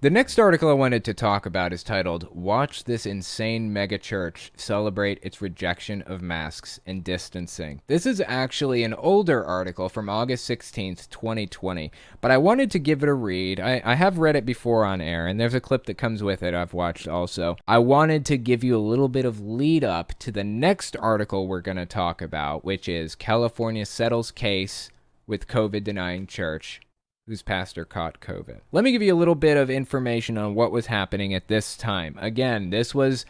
The next article I wanted to talk about is titled, Watch This Insane Megachurch Celebrate Its Rejection of Masks and Distancing. This is actually an older article from August 16th, 2020, but I wanted to give it a read. I have read it before on air, and there's a clip that comes with it I've watched also. I wanted to give you a little bit of lead up to the next article we're going to talk about, which is California Settles Case with COVID-denying Church whose pastor caught COVID. Let me give you a little bit of information on what was happening at this time. Again, this was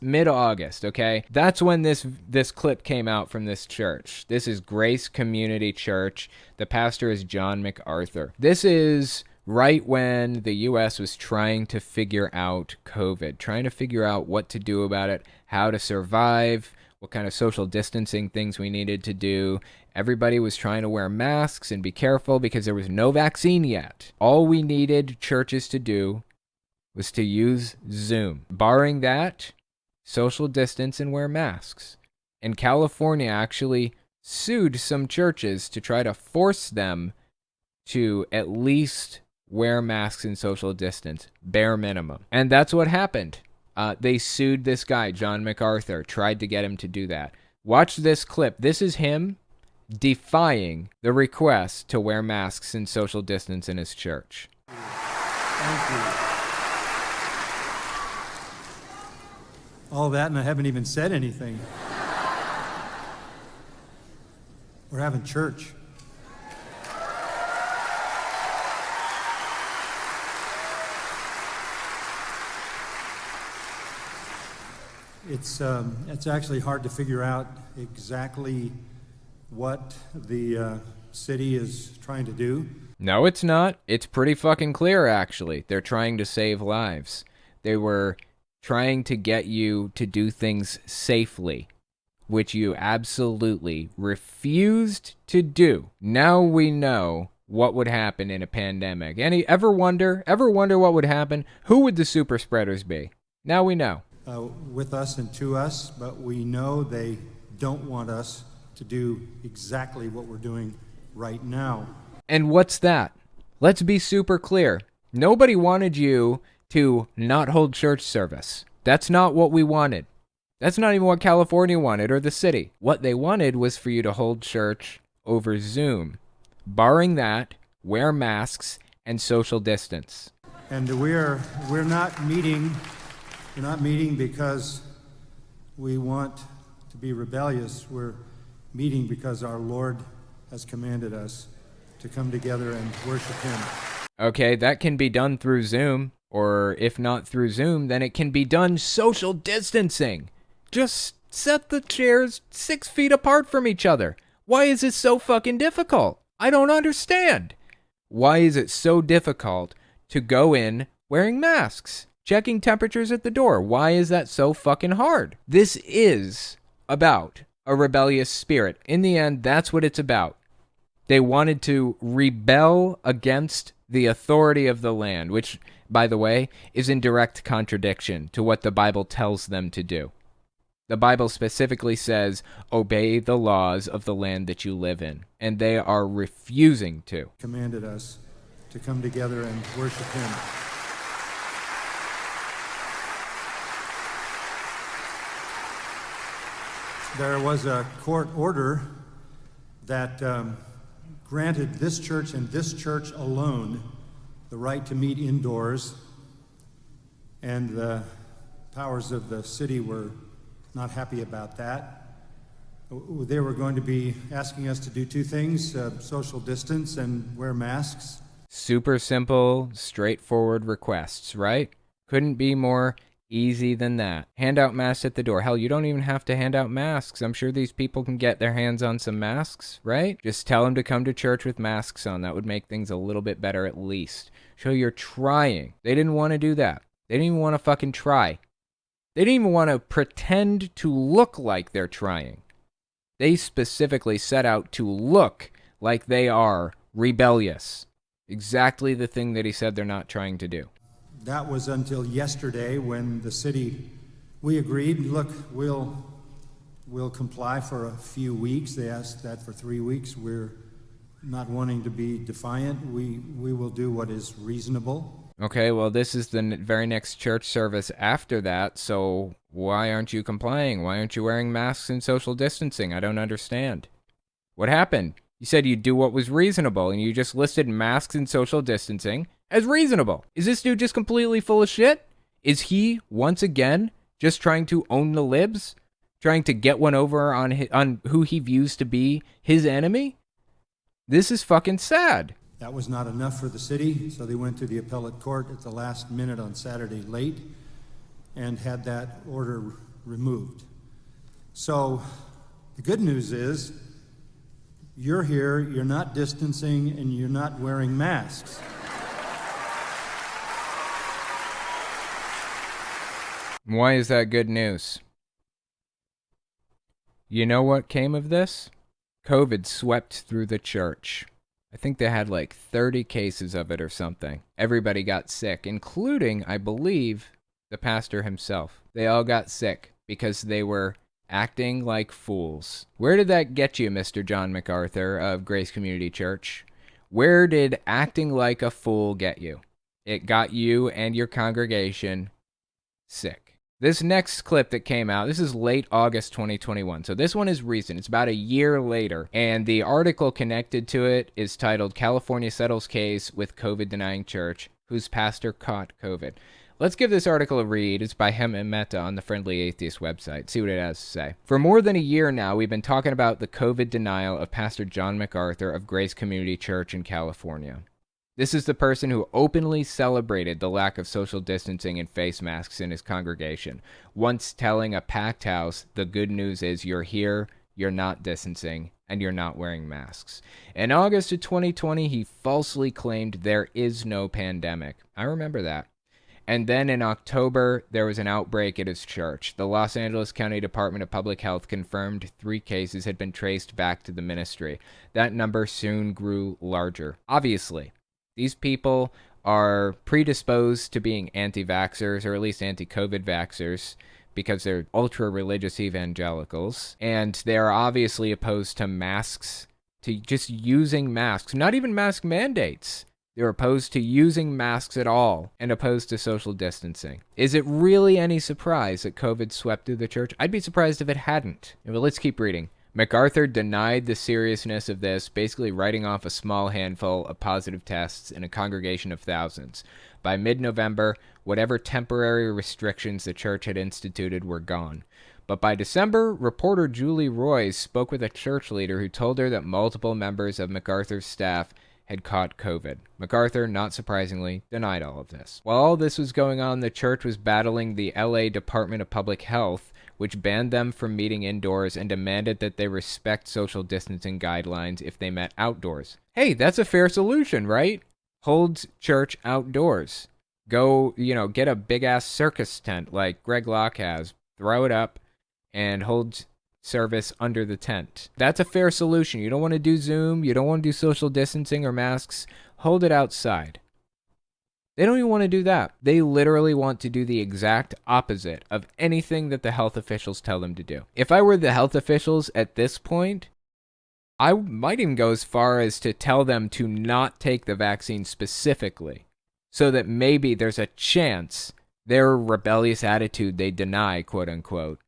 mid-August, okay? That's when this clip came out from this church. This is Grace Community Church. The pastor is John MacArthur. This is right when the U.S. was trying to figure out COVID, trying to figure out what to do about it, how to survive, what kind of social distancing things we needed to do. Everybody was trying to wear masks and be careful because there was no vaccine yet. All we needed churches to do was to use Zoom. Barring that, social distance and wear masks. And California actually sued some churches to try to force them to at least wear masks and social distance, bare minimum. And that's what happened. They sued this guy, John MacArthur, tried to get him to do that. Watch this clip. This is him defying the request to wear masks and social distance in his church. Thank you. All that, and I haven't even said anything. We're having church. It's actually hard to figure out exactly what the city is trying to do. No, it's not. It's pretty fucking clear, actually. They're trying to save lives. They were trying to get you to do things safely, which you absolutely refused to do. Now we know what would happen in a pandemic. Ever wonder what would happen? Who would the super spreaders be? Now we know. With us and to us, but we know they don't want us to do exactly what we're doing right now. And what's that? Let's be super clear. Nobody wanted you to not hold church service. That's not what we wanted. That's not even what California wanted or the city. What they wanted was for you to hold church over Zoom. Barring that, wear masks and social distance. And we're not meeting. We're not meeting because we want to be rebellious. We're meeting because our Lord has commanded us to come together and worship Him. Okay, that can be done through Zoom, or if not through Zoom, then it can be done social distancing. Just set the chairs 6 feet apart from each other. Why is it so fucking difficult? I don't understand. Why is it so difficult to go in wearing masks? Checking temperatures at the door. Why is that so fucking hard? This is about a rebellious spirit. In the end, that's what it's about. They wanted to rebel against the authority of the land, which, by the way, is in direct contradiction to what the Bible tells them to do. The Bible specifically says, obey the laws of the land that you live in, and they are refusing to. Commanded us to come together and worship Him. There was a court order that granted this church and this church alone the right to meet indoors, and the powers of the city were not happy about that. They were going to be asking us to do two things, social distance and wear masks. Super simple, straightforward requests, right? Couldn't be more easy than that. Hand out masks at the door. Hell, you don't even have to hand out masks. I'm sure these people can get their hands on some masks, right? Just tell them to come to church with masks on. That would make things a little bit better at least. Show you're trying. They didn't want to do that. They didn't even want to fucking try. They didn't even want to pretend to look like they're trying. They specifically set out to look like they are rebellious. Exactly the thing that he said they're not trying to do. That was until yesterday when the city, we agreed, look, we'll comply for a few weeks. They asked that for 3 weeks. We're not wanting to be defiant. We will do what is reasonable. Okay, well, this is the very next church service after that, so why aren't you complying? Why aren't you wearing masks and social distancing? I don't understand. What happened? You said you'd do what was reasonable, and you just listed masks and social distancing as reasonable. Is this dude just completely full of shit? Is he, once again, just trying to own the libs? Trying to get one over on who he views to be his enemy? This is fucking sad. That was not enough for the city, so they went to the appellate court at the last minute on Saturday late and had that order removed. So the good news is you're here, you're not distancing, and you're not wearing masks. Why is that good news? You know what came of this? COVID swept through the church. I think they had like 30 cases of it or something. Everybody got sick, including, I believe, the pastor himself. They all got sick because they were acting like fools. Where did that get you, Mr. John MacArthur of Grace Community Church? Where did acting like a fool get you? It got you and your congregation sick. This next clip that came out, this is late August 2021. So this one is recent. It's about a year later. And the article connected to it is titled California Settles Case with COVID-Denying Church, Whose Pastor Caught COVID. Let's give this article a read. It's by Hema Mehta on the Friendly Atheist website. See what it has to say. For more than a year now, we've been talking about the COVID denial of Pastor John MacArthur of Grace Community Church in California. This is the person who openly celebrated the lack of social distancing and face masks in his congregation, once telling a packed house, the good news is you're here, you're not distancing, and you're not wearing masks. In August of 2020, he falsely claimed there is no pandemic. I remember that. And then in October, there was an outbreak at his church. The Los Angeles County Department of Public Health confirmed 3 cases had been traced back to the ministry. That number soon grew larger. Obviously, these people are predisposed to being anti-vaxxers, or at least anti-COVID vaxxers, because they're ultra-religious evangelicals. And they are obviously opposed to masks, to just using masks, not even mask mandates. They're opposed to using masks at all and opposed to social distancing. Is it really any surprise that COVID swept through the church? I'd be surprised if it hadn't. But let's keep reading. MacArthur denied the seriousness of this, basically writing off a small handful of positive tests in a congregation of thousands. By mid-November, whatever temporary restrictions the church had instituted were gone. But by December, reporter Julie Roys spoke with a church leader who told her that multiple members of MacArthur's staff had caught COVID. MacArthur, not surprisingly, denied all of this. While all this was going on, the church was battling the LA Department of Public Health, which banned them from meeting indoors and demanded that they respect social distancing guidelines if they met outdoors. Hey, that's a fair solution, right? Hold church outdoors. Go, get a big-ass circus tent like Greg Locke has, throw it up, and hold service under the tent. That's a fair solution. You don't want to do Zoom, you don't want to do social distancing or masks, hold it outside. They don't even want to do that. They literally want to do the exact opposite of anything that the health officials tell them to do. If I were the health officials at this point, I might even go as far as to tell them to not take the vaccine specifically, so that maybe there's a chance their rebellious attitude they deny, quote unquote,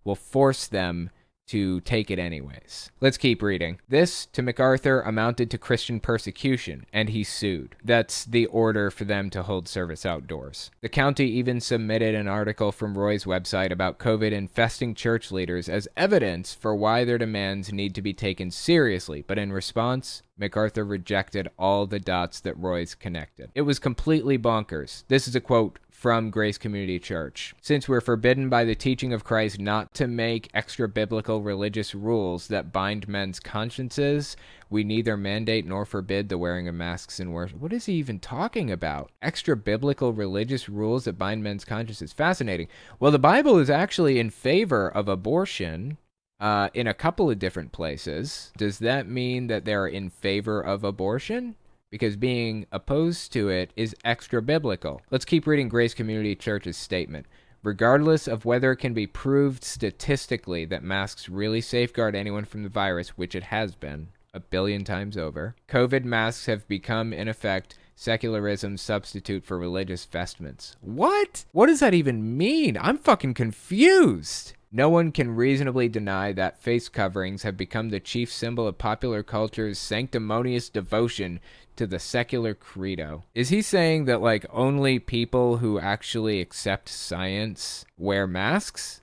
will force them to take it anyways. Let's keep reading. This, to MacArthur, amounted to Christian persecution, and he sued. That's the order for them to hold service outdoors. The county even submitted an article from Roy's website about COVID infesting church leaders as evidence for why their demands need to be taken seriously, but in response, MacArthur rejected all the dots that Roy's connected. It was completely bonkers. This is a quote from Grace Community Church. Since we're forbidden by the teaching of Christ not to make extra-biblical religious rules that bind men's consciences, we neither mandate nor forbid the wearing of masks in worship. What is he even talking about? Extra-biblical religious rules that bind men's consciences. Fascinating. Well, the Bible is actually in favor of abortion in a couple of different places. Does that mean that they're in favor of abortion? Because being opposed to it is extra biblical. Let's keep reading Grace Community Church's statement. Regardless of whether it can be proved statistically that masks really safeguard anyone from the virus, which it has been 1 billion times over, COVID masks have become, in effect, secularism's substitute for religious vestments. What? What does that even mean? I'm fucking confused. No one can reasonably deny that face coverings have become the chief symbol of popular culture's sanctimonious devotion to the secular credo. Is he saying that, like, only people who actually accept science wear masks?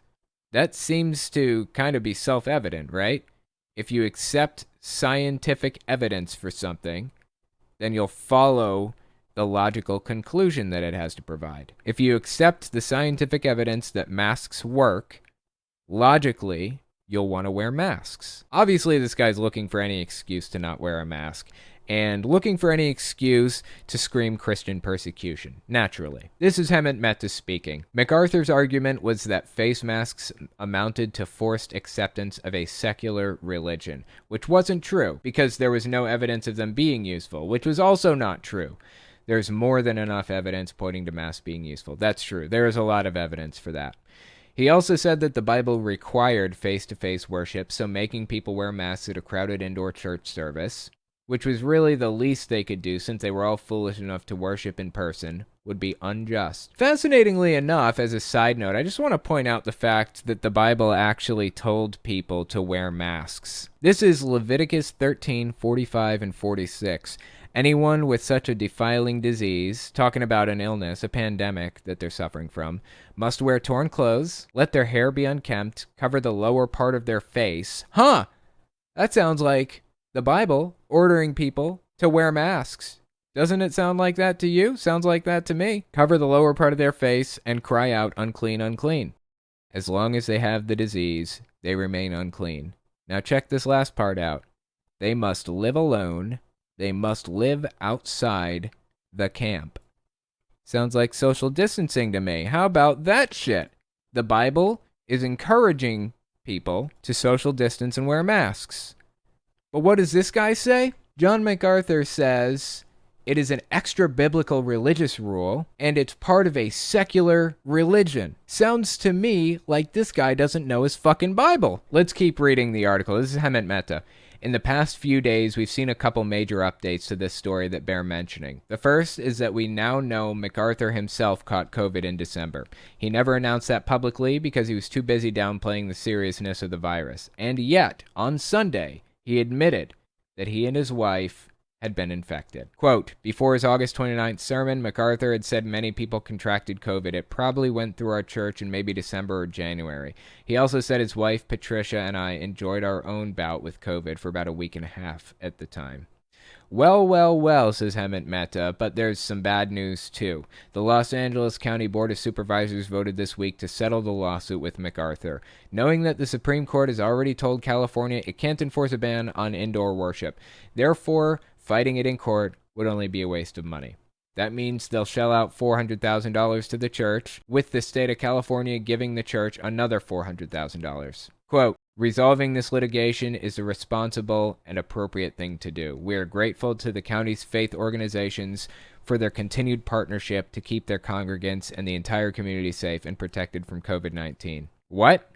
That seems to kind of be self-evident, right? If you accept scientific evidence for something, then you'll follow the logical conclusion that it has to provide. If you accept the scientific evidence that masks work, logically, you'll want to wear masks. Obviously, this guy's looking for any excuse to not wear a mask, and looking for any excuse to scream Christian persecution, naturally. This is Hemant Mehta speaking. MacArthur's argument was that face masks amounted to forced acceptance of a secular religion, which wasn't true, because there was no evidence of them being useful, which was also not true. There's more than enough evidence pointing to masks being useful. That's true. There is a lot of evidence for that. He also said that the Bible required face-to-face worship, so making people wear masks at a crowded indoor church service, which was really the least they could do since they were all foolish enough to worship in person, would be unjust. Fascinatingly enough, as a side note, I just want to point out the fact that the Bible actually told people to wear masks. This is Leviticus 13, 45, and 46. Anyone with such a defiling disease, talking about an illness, a pandemic that they're suffering from, must wear torn clothes, let their hair be unkempt, cover the lower part of their face. Huh! That sounds like the Bible ordering people to wear masks. Doesn't it sound like that to you? Sounds like that to me. Cover the lower part of their face and cry out, unclean, unclean. As long as they have the disease, they remain unclean. Now check this last part out. They must live alone. They must live outside the camp. Sounds like social distancing to me. How about that shit? The Bible is encouraging people to social distance and wear masks. But what does this guy say? John MacArthur says it is an extra-biblical religious rule, and it's part of a secular religion. Sounds to me like this guy doesn't know his fucking Bible. Let's keep reading the article. This is Hemant Mehta. In the past few days, we've seen a couple major updates to this story that bear mentioning. The first is that we now know MacArthur himself caught COVID in December. He never announced that publicly because he was too busy downplaying the seriousness of the virus. And yet, on Sunday, he admitted that he and his wife had been infected. Quote, before his August 29th sermon, MacArthur had said many people contracted COVID. It probably went through our church in maybe December or January. He also said his wife, Patricia, and I enjoyed our own bout with COVID for about a week and a half at the time. Well, says Hemant Mehta, but there's some bad news too. The Los Angeles County Board of Supervisors voted this week to settle the lawsuit with MacArthur, knowing that the Supreme Court has already told California it can't enforce a ban on indoor worship. Therefore, fighting it in court would only be a waste of money. That means they'll shell out $400,000 to the church, with the state of California giving the church another $400,000. Quote, resolving this litigation is a responsible and appropriate thing to do. We are grateful to the county's faith organizations for their continued partnership to keep their congregants and the entire community safe and protected from COVID-19. What?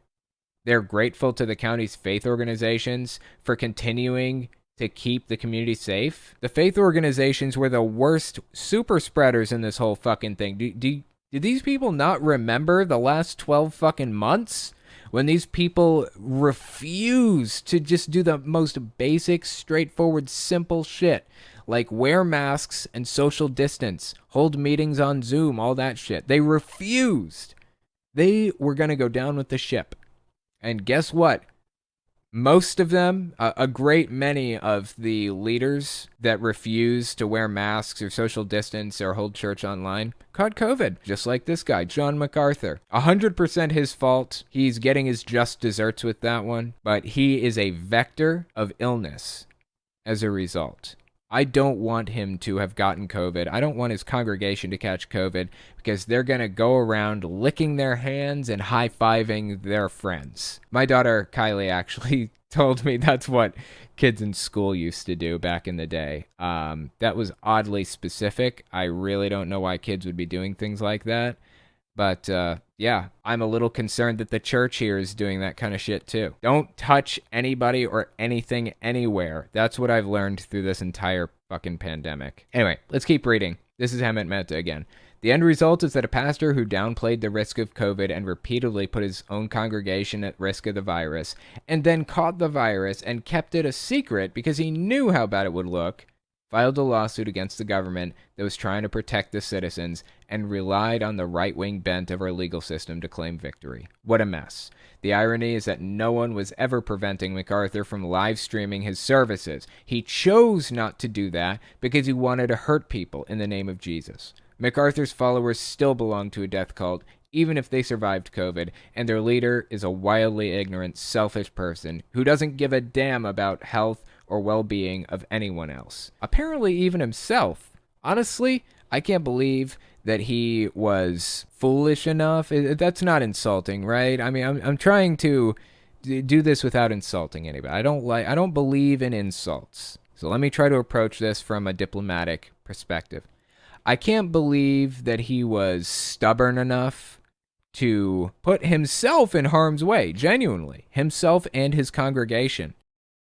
They're grateful to the county's faith organizations for continuing to keep the community safe? The faith organizations were the worst super spreaders in this whole fucking thing. Do these people not remember the last 12 fucking months? When these people refuse to just do the most basic, straightforward, simple shit, like wear masks and social distance, hold meetings on Zoom, all that shit. They refused. They were going to go down with the ship. And guess what? Most of them, a great many of the leaders that refuse to wear masks or social distance or hold church online caught COVID, just like this guy, John MacArthur. 100% his fault. He's getting his just desserts with that one, but he is a vector of illness as a result. I don't want him to have gotten COVID. I don't want his congregation to catch COVID because they're going to go around licking their hands and high-fiving their friends. My daughter, Kylie, actually told me that's what kids in school used to do back in the day. That was oddly specific. I really don't know why kids would be doing things like that. But, yeah, I'm a little concerned that the church here is doing that kind of shit, too. Don't touch anybody or anything anywhere. That's what I've learned through this entire fucking pandemic. Anyway, let's keep reading. This is Hemant Mehta again. The end result is that a pastor who downplayed the risk of COVID and repeatedly put his own congregation at risk of the virus, and then caught the virus and kept it a secret because he knew how bad it would look, filed a lawsuit against the government that was trying to protect the citizens and relied on the right-wing bent of our legal system to claim victory. What a mess. The irony is that no one was ever preventing MacArthur from live streaming his services. He chose not to do that because he wanted to hurt people in the name of Jesus. MacArthur's followers still belong to a death cult, even if they survived COVID, and their leader is a wildly ignorant, selfish person who doesn't give a damn about health or well-being of anyone else. Apparently even himself. Honestly, I can't believe that he was foolish enough. That's not insulting, right? I mean, I'm trying to do this without insulting anybody. I don't believe in insults. So let me try to approach this from a diplomatic perspective. I can't believe that he was stubborn enough to put himself in harm's way, genuinely, himself and his congregation.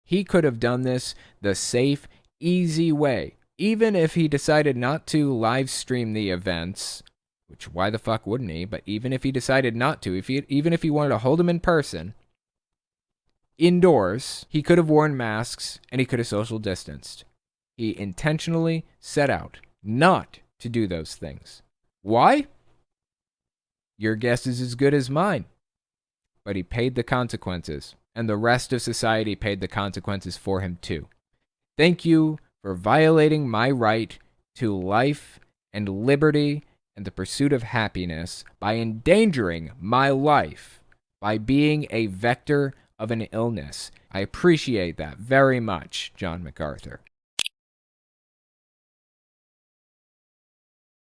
He could have done this the safe, easy way. Even if he decided not to live stream the events, which why the fuck wouldn't he? But even if he decided not to, even if he wanted to hold them in person, indoors, he could have worn masks and he could have social distanced. He intentionally set out not to do those things. Why? Your guess is as good as mine. But he paid the consequences, and the rest of society paid the consequences for him too. Thank you for violating my right to life and liberty and the pursuit of happiness by endangering my life, by being a vector of an illness. I appreciate that very much, John MacArthur.